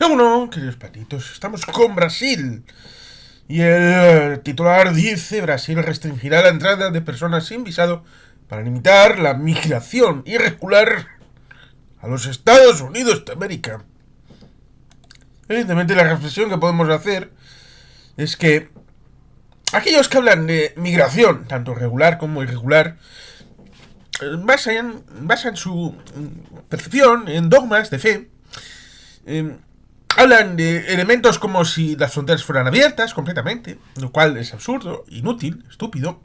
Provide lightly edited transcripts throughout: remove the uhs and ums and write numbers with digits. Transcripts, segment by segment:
Uno, queridos patitos, estamos con Brasil. Y el titular dice: Brasil restringirá la entrada de personas sin visado para limitar la migración irregular a los Estados Unidos de América. Evidentemente, la reflexión que podemos hacer es que aquellos que hablan de migración, tanto regular como irregular, basan su percepción en dogmas de fe. Hablan de elementos como si las fronteras fueran abiertas completamente, lo cual es absurdo, inútil, estúpido,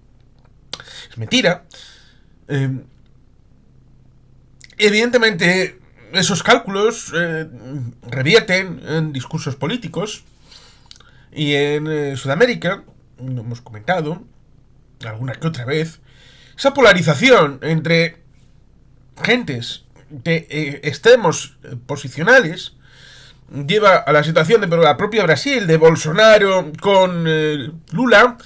es mentira. Evidentemente, esos cálculos revierten en discursos políticos. Y en Sudamérica, lo hemos comentado alguna que otra vez, esa polarización entre gentes de extremos posicionales lleva a la situación de la propia Brasil, de Bolsonaro con Lula,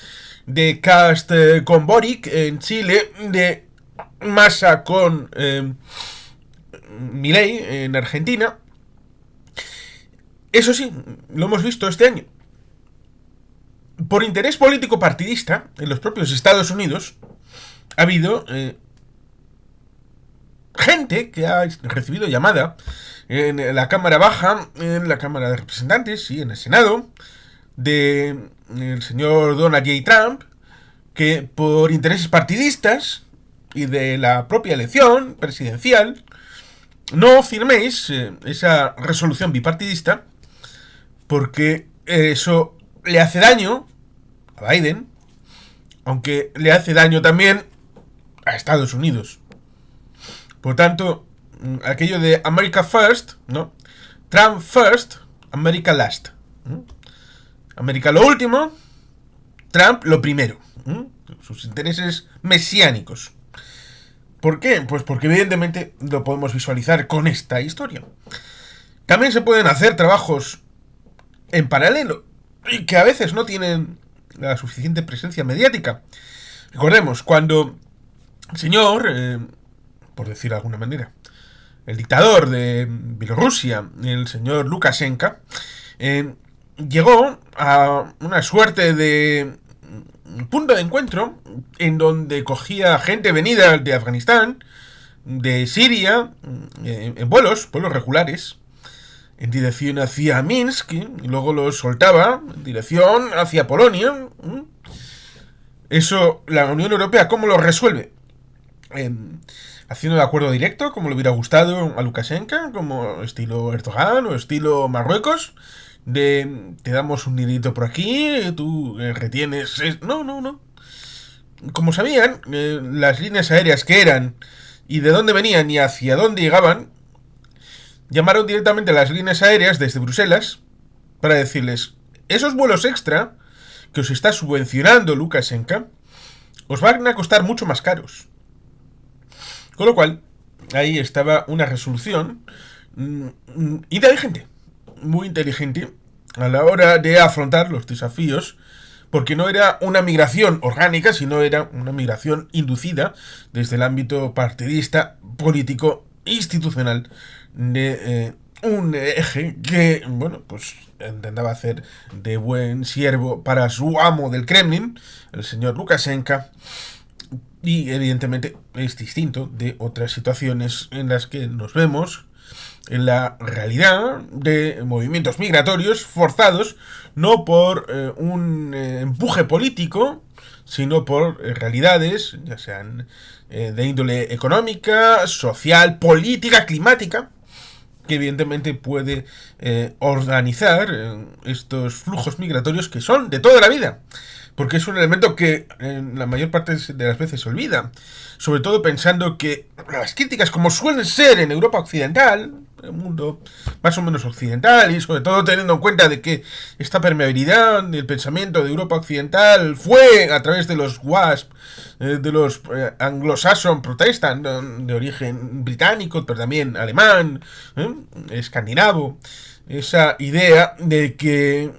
de Cast con Boric en Chile, de Massa con Milei en Argentina. Eso sí, lo hemos visto este año. Por interés político partidista, en los propios Estados Unidos, ha habido gente que ha recibido llamada en la Cámara Baja, en la Cámara de Representantes y en el Senado, de el señor Donald J. Trump, que por intereses partidistas y de la propia elección presidencial, no firméis esa resolución bipartidista, porque eso le hace daño a Biden, aunque le hace daño también a Estados Unidos. Por tanto, aquello de America First, ¿no? Trump First, America Last. América lo último, Trump lo primero. Sus intereses mesiánicos. ¿Por qué? Pues porque evidentemente lo podemos visualizar con esta historia. También se pueden hacer trabajos en paralelo y que a veces no tienen la suficiente presencia mediática. Recordemos, cuando el señor, por decir de alguna manera, el dictador de Bielorrusia, el señor Lukashenko, llegó a una suerte de punto de encuentro en donde cogía gente venida de Afganistán, de Siria, en vuelos regulares, en dirección hacia Minsk, y luego los soltaba en dirección hacia Polonia. Eso, la Unión Europea, ¿cómo lo resuelve? Haciendo el acuerdo directo, como le hubiera gustado a Lukashenko, como estilo Erdogan o estilo Marruecos, de te damos un dinerito por aquí, tú retienes... No. Como sabían las líneas aéreas que eran y de dónde venían y hacia dónde llegaban, llamaron directamente a las líneas aéreas desde Bruselas para decirles: esos vuelos extra que os está subvencionando Lukashenko os van a costar mucho más caros. Con lo cual, ahí estaba una resolución inteligente, muy inteligente, a la hora de afrontar los desafíos, porque no era una migración orgánica, sino era una migración inducida desde el ámbito partidista, político, institucional, de un eje que, bueno, pues intentaba hacer de buen siervo para su amo del Kremlin, el señor Lukashenko. Y evidentemente es distinto de otras situaciones en las que nos vemos en la realidad de movimientos migratorios forzados, no por un empuje político, sino por realidades, ya sean de índole económica, social, política, climática, que evidentemente puede organizar estos flujos migratorios que son de toda la vida. Porque es un elemento que en la mayor parte de las veces se olvida. Sobre todo pensando que las críticas, como suelen ser en Europa Occidental, en el mundo más o menos occidental, y sobre todo teniendo en cuenta de que esta permeabilidad del pensamiento de Europa Occidental fue a través de los WASP, de los Anglo-Saxon Protestant, de origen británico, pero también alemán, escandinavo, esa idea de que...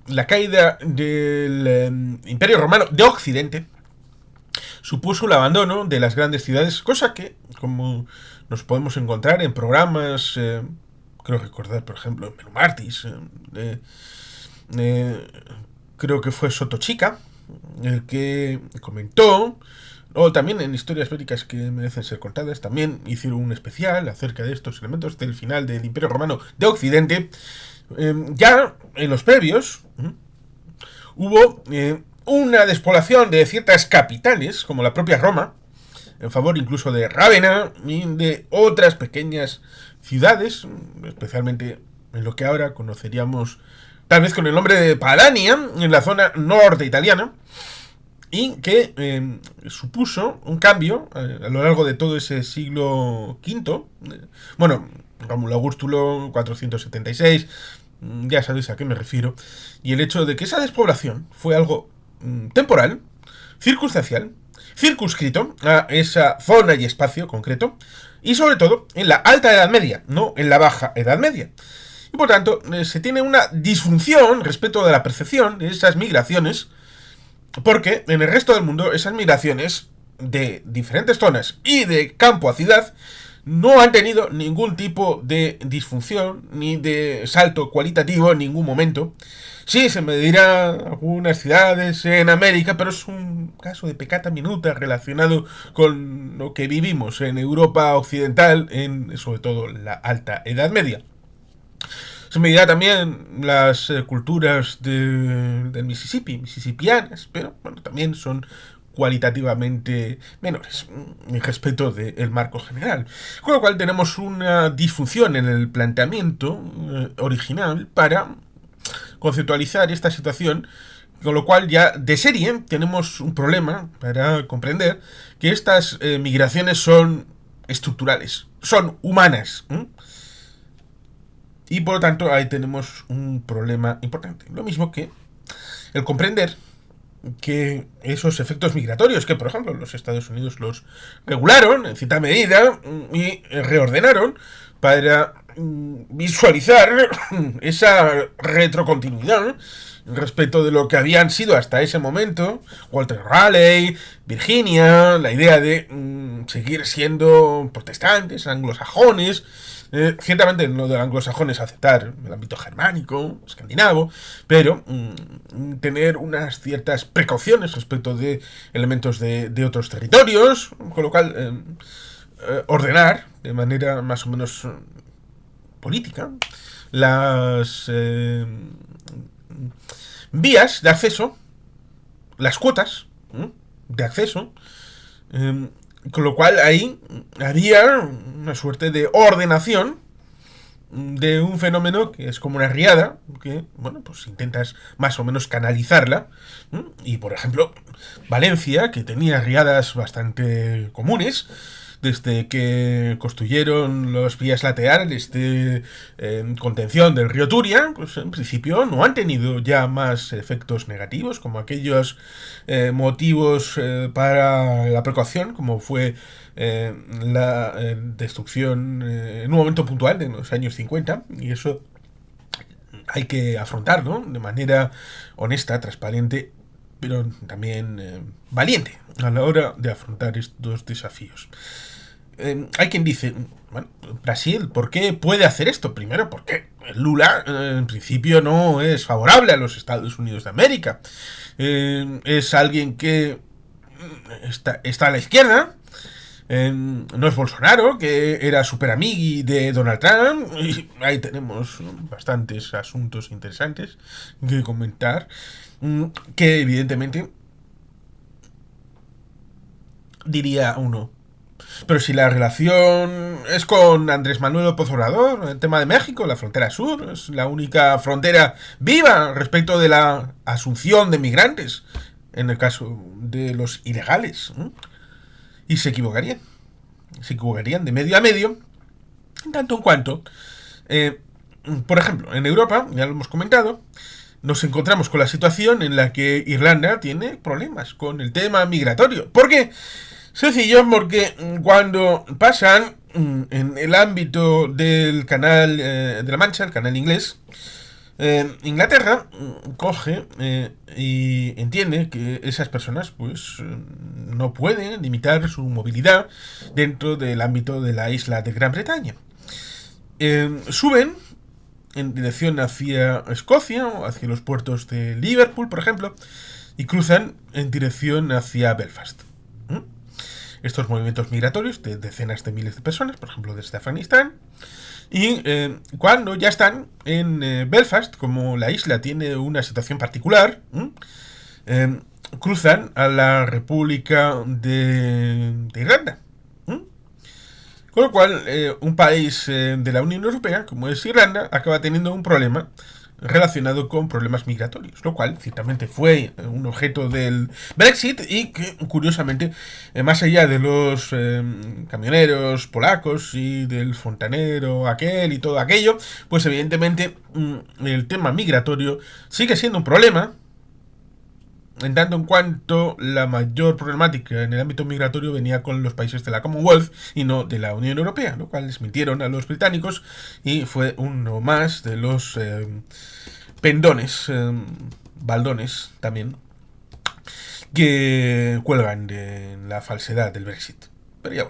la caída del Imperio Romano de Occidente supuso el abandono de las grandes ciudades, cosa que, como nos podemos encontrar en programas creo recordar, por ejemplo, en Menu Martis, eh, creo que fue Sotochica, el que comentó, o también en historias bélicas que merecen ser contadas, también hicieron un especial acerca de estos elementos del final del Imperio Romano de Occidente. Ya en los previos hubo una despoblación de ciertas capitales, como la propia Roma, en favor incluso de Rávena y de otras pequeñas ciudades, especialmente en lo que ahora conoceríamos tal vez con el nombre de Padania, en la zona norte italiana, y que supuso un cambio a lo largo de todo ese siglo V. Bueno, Rómulo Augustulo, 476, ya sabéis a qué me refiero, y el hecho de que esa despoblación fue algo temporal, circunstancial, circunscrito a esa zona y espacio concreto, y sobre todo en la alta Edad Media, no en la baja Edad Media. Y por tanto, se tiene una disfunción respecto de la percepción de esas migraciones, porque en el resto del mundo esas migraciones de diferentes zonas y de campo a ciudad no han tenido ningún tipo de disfunción ni de salto cualitativo en ningún momento. Sí, se me dirá algunas ciudades en América, pero es un caso de pecata minuta relacionado con lo que vivimos en Europa occidental, en sobre todo la alta Edad Media. Se me dirá también las culturas del Mississippi, mississippianas, pero bueno, también son cualitativamente menores respecto del marco general. Con lo cual tenemos una disfunción en el planteamiento original para conceptualizar esta situación, con lo cual ya de serie tenemos un problema para comprender que estas migraciones son estructurales, son humanas. Y por lo tanto ahí tenemos un problema importante. Lo mismo que el comprender que esos efectos migratorios, que por ejemplo los Estados Unidos los regularon en cierta medida y reordenaron para visualizar esa retrocontinuidad respecto de lo que habían sido hasta ese momento Walter Raleigh, Virginia, la idea de seguir siendo protestantes, anglosajones. Ciertamente lo de anglosajones aceptar el ámbito germánico, escandinavo, pero tener unas ciertas precauciones respecto de elementos de otros territorios, con lo cual ordenar de manera más o menos política las vías de acceso, las cuotas de acceso, con lo cual ahí había una suerte de ordenación de un fenómeno que es como una riada, que, bueno, pues intentas más o menos canalizarla. Y, por ejemplo, Valencia, que tenía riadas bastante comunes, desde que construyeron los vías laterales de contención del río Turia, pues en principio no han tenido ya más efectos negativos, como aquellos motivos para la precaución, como fue la destrucción en un momento puntual de los años 50, y eso hay que afrontarlo de manera honesta, transparente, pero también valiente a la hora de afrontar estos desafíos. Hay quien dice, bueno, Brasil, ¿por qué puede hacer esto? Primero, porque Lula en principio no es favorable a los Estados Unidos de América. Es alguien que está a la izquierda. No es Bolsonaro, que era super amigui de Donald Trump, y ahí tenemos bastantes asuntos interesantes que comentar, que evidentemente diría uno, pero si la relación es con Andrés Manuel López Obrador, el tema de México, la frontera sur, es la única frontera viva respecto de la asunción de migrantes, en el caso de los ilegales, y se equivocarían de medio a medio, en tanto en cuanto, por ejemplo, en Europa, ya lo hemos comentado, nos encontramos con la situación en la que Irlanda tiene problemas con el tema migratorio. ¿Por qué? Sencillo, porque cuando pasan en el ámbito del canal de la Mancha, el canal inglés, Inglaterra coge y entiende que esas personas pues no pueden limitar su movilidad dentro del ámbito de la isla de Gran Bretaña. suben en dirección hacia Escocia o hacia los puertos de Liverpool, por ejemplo, y cruzan en dirección hacia Belfast. Estos movimientos migratorios de decenas de miles de personas, por ejemplo desde Afganistán, y cuando ya están en Belfast, como la isla tiene una situación particular, cruzan a la República de Irlanda. Con lo cual, un país de la Unión Europea, como es Irlanda, acaba teniendo un problema relacionado con problemas migratorios, lo cual ciertamente fue un objeto del Brexit y que, curiosamente, más allá de los camioneros polacos y del fontanero aquel y todo aquello, pues evidentemente el tema migratorio sigue siendo un problema, en tanto en cuanto la mayor problemática en el ámbito migratorio venía con los países de la Commonwealth y no de la Unión Europea, lo cual les mintieron a los británicos y fue uno más de los pendones, baldones también, que cuelgan de la falsedad del Brexit. Pero ya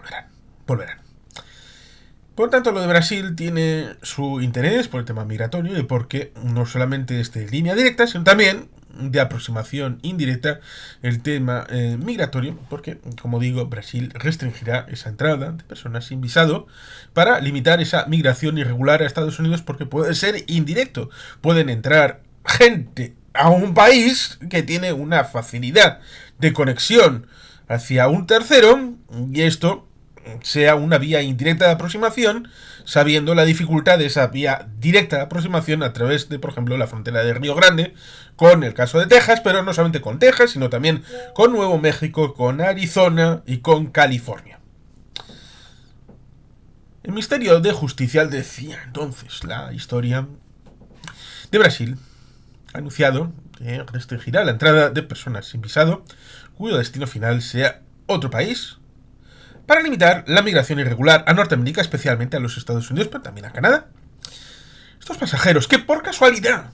volverán. Por tanto, lo de Brasil tiene su interés por el tema migratorio y porque no solamente es de línea directa, sino también de aproximación indirecta el tema migratorio, porque, como digo, Brasil restringirá esa entrada de personas sin visado para limitar esa migración irregular a Estados Unidos, porque puede ser indirecto. Pueden entrar gente a un país que tiene una facilidad de conexión hacia un tercero, y esto sea una vía indirecta de aproximación, sabiendo la dificultad de esa vía directa de aproximación a través de, por ejemplo, la frontera de Río Grande, con el caso de Texas, pero no solamente con Texas, sino también con Nuevo México, con Arizona y con California. El Ministerio de Justicia decía entonces la historia de Brasil, ha anunciado que restringirá la entrada de personas sin visado cuyo destino final sea otro país, para limitar la migración irregular a Norteamérica, especialmente a los Estados Unidos, pero también a Canadá. Estos pasajeros que por casualidad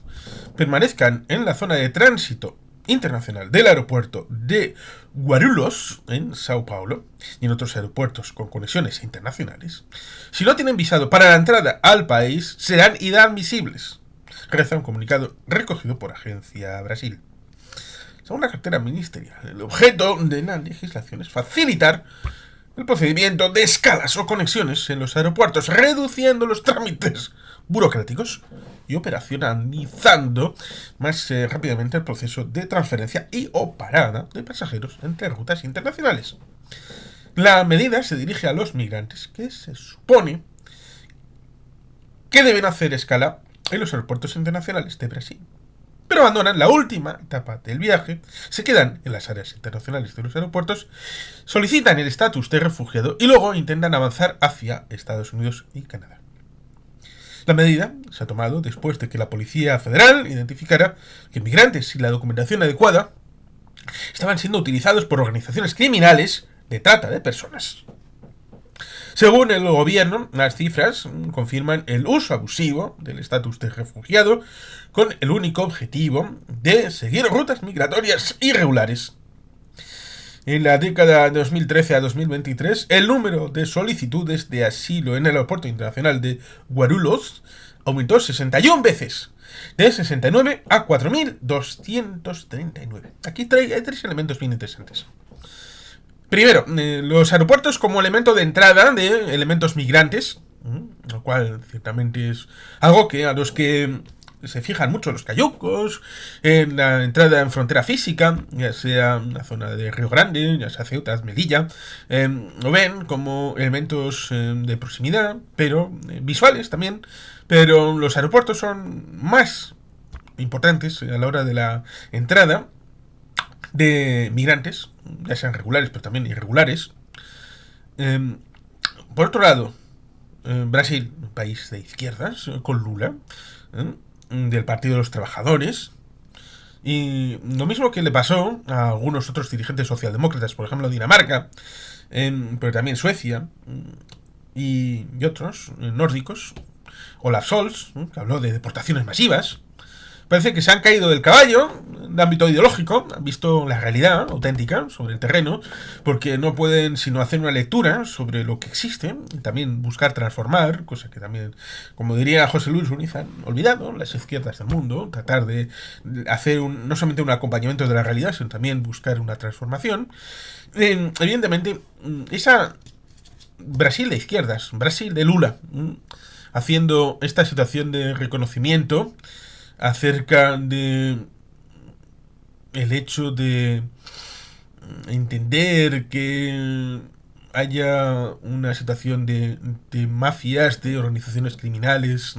permanezcan en la zona de tránsito internacional del aeropuerto de Guarulhos, en Sao Paulo, y en otros aeropuertos con conexiones internacionales, si no tienen visado para la entrada al país, serán inadmisibles, reza un comunicado recogido por Agencia Brasil. Según la cartera ministerial, el objeto de la legislación es facilitar el procedimiento de escalas o conexiones en los aeropuertos, reduciendo los trámites burocráticos y operacionalizando más rápidamente el proceso de transferencia y o parada de pasajeros entre rutas internacionales. La medida se dirige a los migrantes que se supone que deben hacer escala en los aeropuertos internacionales de Brasil, pero abandonan la última etapa del viaje, se quedan en las áreas internacionales de los aeropuertos, solicitan el estatus de refugiado y luego intentan avanzar hacia Estados Unidos y Canadá. La medida se ha tomado después de que la Policía Federal identificara que migrantes sin la documentación adecuada estaban siendo utilizados por organizaciones criminales de trata de personas. Según el gobierno, las cifras confirman el uso abusivo del estatus de refugiado con el único objetivo de seguir rutas migratorias irregulares. En la década de 2013 a 2023, el número de solicitudes de asilo en el aeropuerto internacional de Guarulhos aumentó 61 veces, de 69 a 4.239. Aquí hay tres elementos bien interesantes. Primero, los aeropuertos como elemento de entrada de elementos migrantes, lo cual ciertamente es algo que a los que se fijan mucho los cayucos, en la entrada en frontera física, ya sea en la zona de Río Grande, ya sea Ceuta, Melilla, lo ven como elementos de proximidad, pero visuales también, pero los aeropuertos son más importantes a la hora de la entrada de migrantes, ya sean regulares pero también irregulares. Por otro lado, Brasil, un país de izquierdas, con Lula, del Partido de los Trabajadores, y lo mismo que le pasó a algunos otros dirigentes socialdemócratas, por ejemplo Dinamarca, pero también Suecia y otros nórdicos. Olaf Scholz, que habló de deportaciones masivas, Parece que se han caído del caballo de ámbito ideológico, han visto la realidad auténtica sobre el terreno, porque no pueden sino hacer una lectura sobre lo que existe y también buscar transformar, cosa que también, como diría José Luis Muniz, han olvidado las izquierdas del mundo, tratar de hacer no solamente un acompañamiento de la realidad, sino también buscar una transformación. Evidentemente, esa Brasil de izquierdas, Brasil de Lula, haciendo esta situación de reconocimiento acerca de el hecho de entender que haya una situación de mafias, de organizaciones criminales,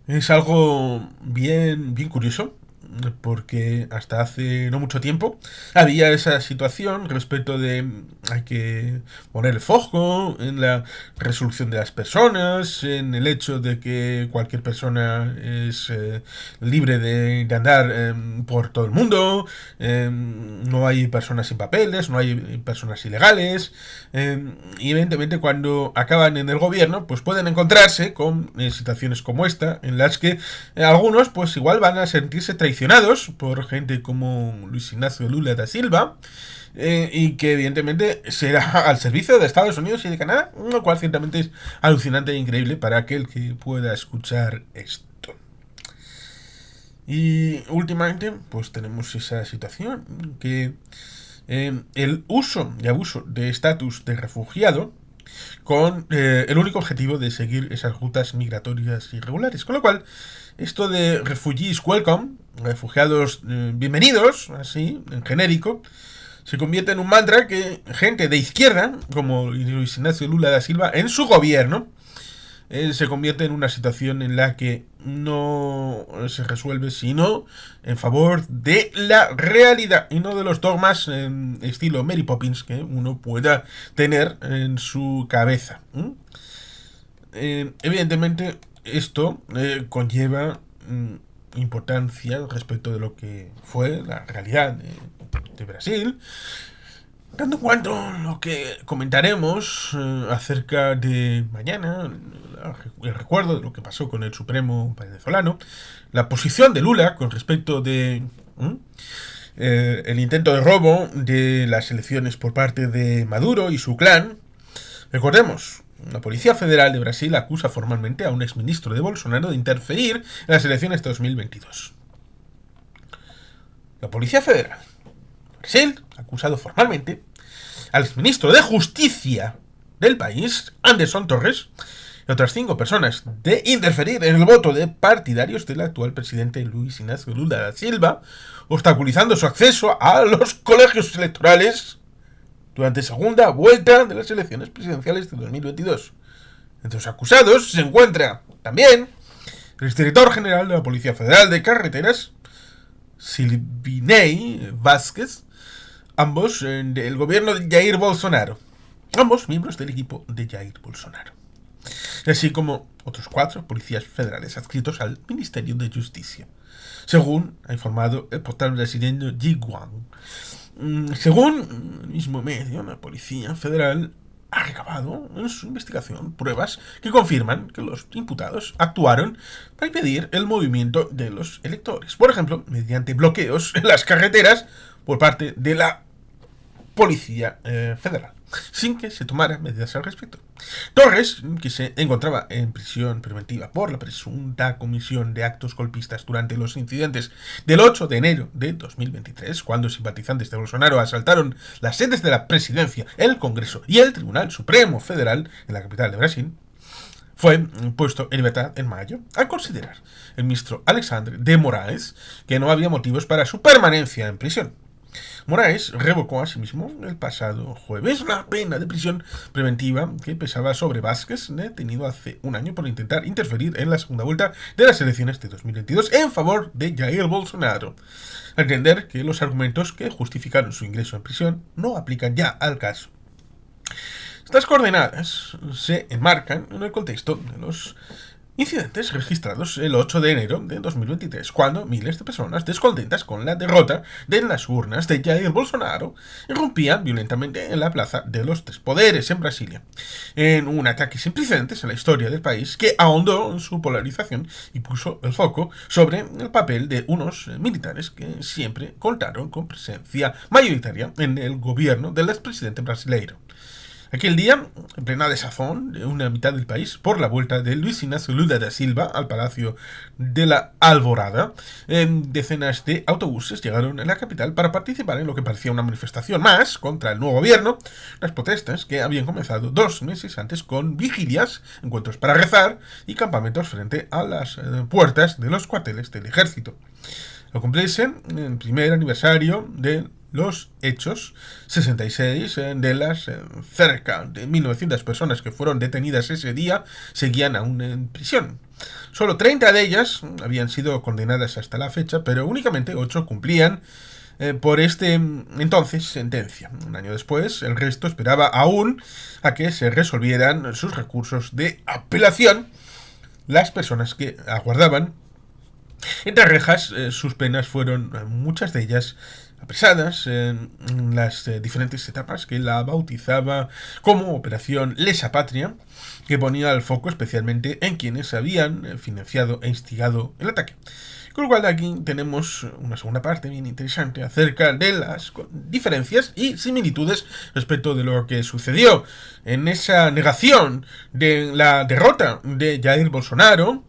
es algo bien curioso, porque hasta hace no mucho tiempo había esa situación respecto de hay que poner el foco en la resolución de las personas, en el hecho de que cualquier persona es libre de andar por todo el mundo, no hay personas sin papeles, no hay personas ilegales, y evidentemente cuando acaban en el gobierno pues pueden encontrarse con situaciones como esta en las que algunos pues igual van a sentirse traicionados por gente como Luis Ignacio Lula da Silva, y que evidentemente será al servicio de Estados Unidos y de Canadá, lo cual ciertamente es alucinante e increíble para aquel que pueda escuchar esto. Y últimamente pues tenemos esa situación que el uso y abuso de estatus de refugiado con el único objetivo de seguir esas rutas migratorias irregulares. Con lo cual, esto de refugees welcome, refugiados bienvenidos, así, en genérico, se convierte en un mantra que gente de izquierda, como Luis Ignacio Lula da Silva, en su gobierno, se convierte en una situación en la que no se resuelve sino en favor de la realidad y no de los dogmas en estilo Mary Poppins que uno pueda tener en su cabeza. Evidentemente esto conlleva importancia respecto de lo que fue la realidad de Brasil, tanto en cuanto lo que comentaremos acerca de mañana, el recuerdo de lo que pasó con el Supremo venezolano, la posición de Lula con respecto de el intento de robo de las elecciones por parte de Maduro y su clan. Recordemos, la Policía Federal de Brasil acusa formalmente a un exministro de Bolsonaro de interferir en las elecciones de 2022. La Policía Federal Brasil ha acusado formalmente al exministro de Justicia del país, Anderson Torres, y otras 5 personas de interferir en el voto de partidarios del actual presidente Luis Ignacio Lula da Silva, obstaculizando su acceso a los colegios electorales durante segunda vuelta de las elecciones presidenciales de 2022. Entre los acusados se encuentra también el exdirector general de la Policía Federal de Carreteras, Silvinei Vázquez, ambos del gobierno de Jair Bolsonaro, ambos miembros del equipo de Jair Bolsonaro, así como otros 4 policías federales adscritos al Ministerio de Justicia, según ha informado el portal brasileño G1. Según el mismo medio, la Policía Federal ha recabado en su investigación pruebas que confirman que los imputados actuaron para impedir el movimiento de los electores, por ejemplo, mediante bloqueos en las carreteras por parte de la Policía Federal, sin que se tomaran medidas al respecto. Torres, que se encontraba en prisión preventiva por la presunta comisión de actos golpistas durante los incidentes del 8 de enero de 2023, cuando simpatizantes de Bolsonaro asaltaron las sedes de la presidencia, el Congreso y el Tribunal Supremo Federal en la capital de Brasil, fue puesto en libertad en mayo, al considerar el ministro Alexandre de Moraes que no había motivos para su permanencia en prisión. Moraes revocó asimismo el pasado jueves la pena de prisión preventiva que pesaba sobre Vázquez, detenido hace un año por intentar interferir en la segunda vuelta de las elecciones de 2022 en favor de Jair Bolsonaro, al entender que los argumentos que justificaron su ingreso en prisión no aplican ya al caso. Estas coordenadas se enmarcan en el contexto de los Incidentes registrados el 8 de enero de 2023, cuando miles de personas descontentas con la derrota de las urnas de Jair Bolsonaro irrumpían violentamente en la Plaza de los Tres Poderes en Brasilia, en un ataque sin precedentes en la historia del país que ahondó en su polarización y puso el foco sobre el papel de unos militares que siempre contaron con presencia mayoritaria en el gobierno del expresidente brasileiro. Aquel día, en plena desazón de una mitad del país por la vuelta de Luis Inácio Lula da Silva al Palacio de la Alvorada, decenas de autobuses llegaron a la capital para participar en lo que parecía una manifestación más contra el nuevo gobierno, las protestas que habían comenzado 2 meses antes con vigilias, encuentros para rezar y campamentos frente a las puertas de los cuarteles del ejército. Al cumplirse el primer aniversario de los hechos, 66 de las cerca de 1900 personas que fueron detenidas ese día seguían aún en prisión. Solo 30 de ellas habían sido condenadas hasta la fecha, pero únicamente 8 cumplían por entonces sentencia. Un año después, el resto esperaba aún a que se resolvieran sus recursos de apelación. Las personas que aguardaban entre rejas, sus penas fueron, muchas de ellas, apresadas en las diferentes etapas que la bautizaba como Operación Lesa Patria, que ponía el foco especialmente en quienes habían financiado e instigado el ataque. Con lo cual aquí tenemos una segunda parte bien interesante acerca de las diferencias y similitudes respecto de lo que sucedió en esa negación de la derrota de Jair Bolsonaro,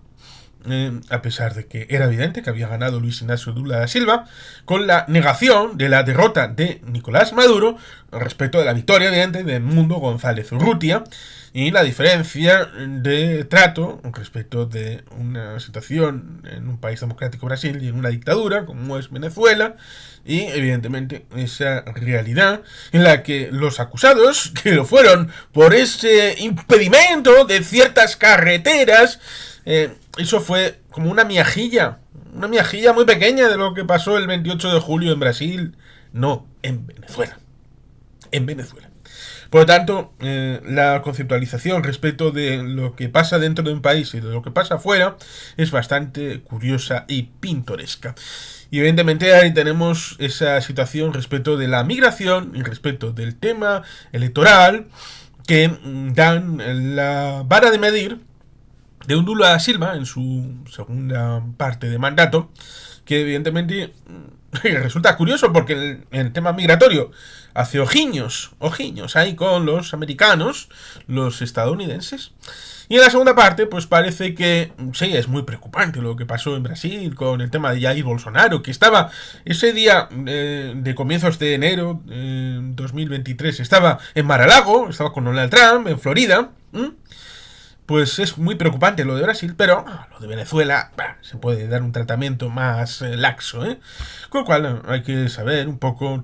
a pesar de que era evidente que había ganado Luis Inácio Lula da Silva, con la negación de la derrota de Nicolás Maduro respecto de la victoria, evidente, de Edmundo González Urrutia, y la diferencia de trato respecto de una situación en un país democrático, Brasil, y en una dictadura como es Venezuela, y evidentemente esa realidad en la que los acusados, que lo fueron por ese impedimento de ciertas carreteras, eso fue como una miajilla muy pequeña de lo que pasó el 28 de julio en Brasil, no, en Venezuela. En Venezuela. Por lo tanto, la conceptualización respecto de lo que pasa dentro de un país y de lo que pasa afuera es bastante curiosa y pintoresca. Y evidentemente ahí tenemos esa situación respecto de la migración y respecto del tema electoral que dan la vara de medir de un Lula da Silva en su segunda parte de mandato, que evidentemente resulta curioso porque el tema migratorio hace ojiños ahí con los americanos, los estadounidenses. Y en la segunda parte, pues parece que sí, es muy preocupante lo que pasó en Brasil con el tema de Jair Bolsonaro, que estaba ese día de comienzos de enero 2023, estaba en Mar-a-Lago, estaba con Donald Trump en Florida. Pues es muy preocupante lo de Brasil, pero lo de Venezuela se puede dar un tratamiento más laxo, ¿eh? Con lo cual hay que saber un poco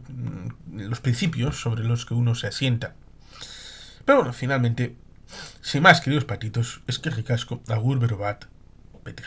los principios sobre los que uno se asienta. Pero bueno, finalmente, sin más, queridos patitos, es que ricasco, agur, berobat, vete,